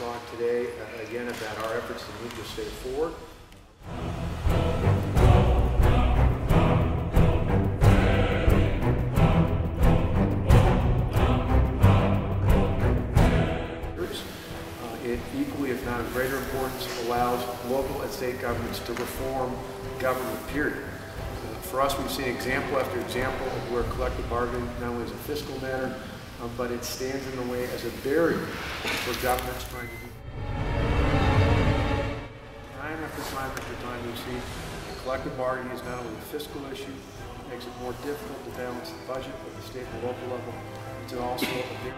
talk today again about our efforts to move the state forward. It equally, if not of greater importance, allows local and state governments to reform government, period. For us, we've seen example after example of where collective bargaining not only is a fiscal matter, but it stands in the way as a barrier for governments trying to do. Time after time after time, we've seen collective bargaining is not only a fiscal issue, it makes it more difficult to balance the budget at the state and local level. It's also a big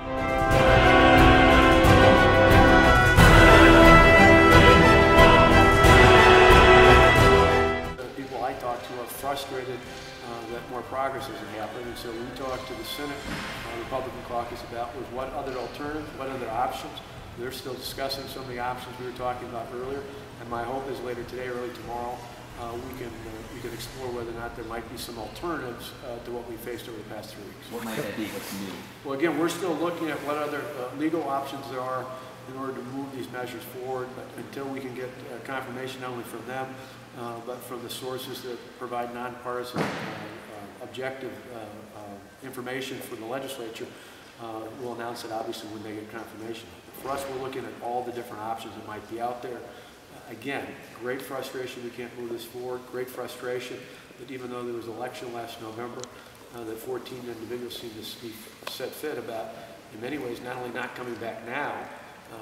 frustrated that more progress isn't happening, and so we talked to the Senate Republican caucus about what other alternatives, what other options. They're still discussing some of the options we were talking about earlier, and my hope is later today, early tomorrow, we can explore whether or not there might be some alternatives to what we faced over the past 3 weeks. What might that be? What's new? Well, again, we're still looking at what other legal options there are in order to move these measures forward, but until we can get confirmation not only from them, but from the sources that provide nonpartisan, objective information for the legislature, we'll announce it obviously when they get confirmation. For us, we're looking at all the different options that might be out there. Again, great frustration we can't move this forward, great frustration that even though there was an election last November, that 14 individuals seem to be set fit about, in many ways, not only not coming back now,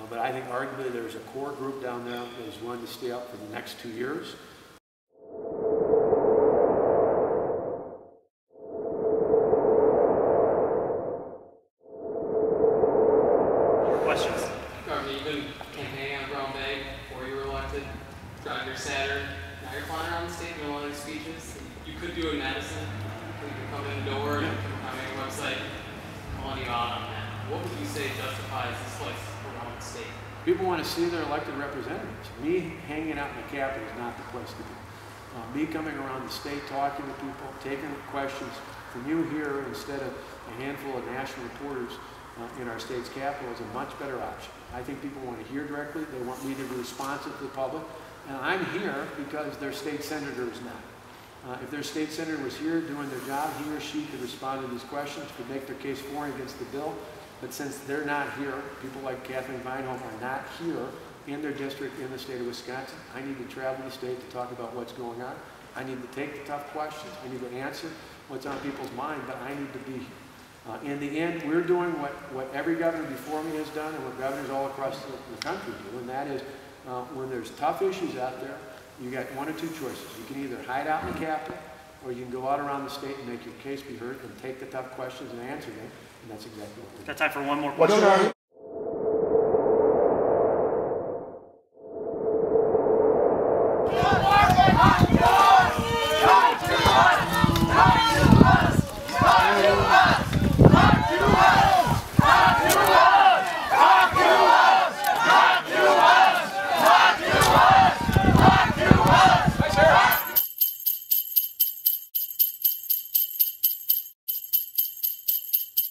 but I think arguably there's a core group down there that is willing to stay up for the next 2 years. Questions? Governor, you've been campaigning on Brown Bay before you were elected. Drive your Saturn. Now you're flying around the state doing all these speeches. You could do it in Madison. You could come in the door and come on your website calling you out on that. What would you say justifies this place around the state? People want to see their elected representatives. Me hanging out in the Capitol is not the place to be. Me coming around the state, talking to people, taking questions from you here instead of a handful of national reporters in our state's capital is a much better option. I think people want to hear directly. They want me to be responsive to the public. And I'm here because their state senator is not. If their state senator was here doing their job, he or she could respond to these questions, could make their case for and against the bill. But since they're not here, people like Kathleen Vineholm are not here in their district in the state of Wisconsin, I need to travel the state to talk about what's going on. I need to take the tough questions. I need to answer what's on people's mind, but I need to be here. In the end, we're doing what every governor before me has done and what governors all across the country do, and that is when there's tough issues out there, you got one or two choices. You can either hide out in the Capitol, or you can go out around the state and make your case be heard and take the tough questions and answer them, and that's exactly what we're doing. Got time for one more question?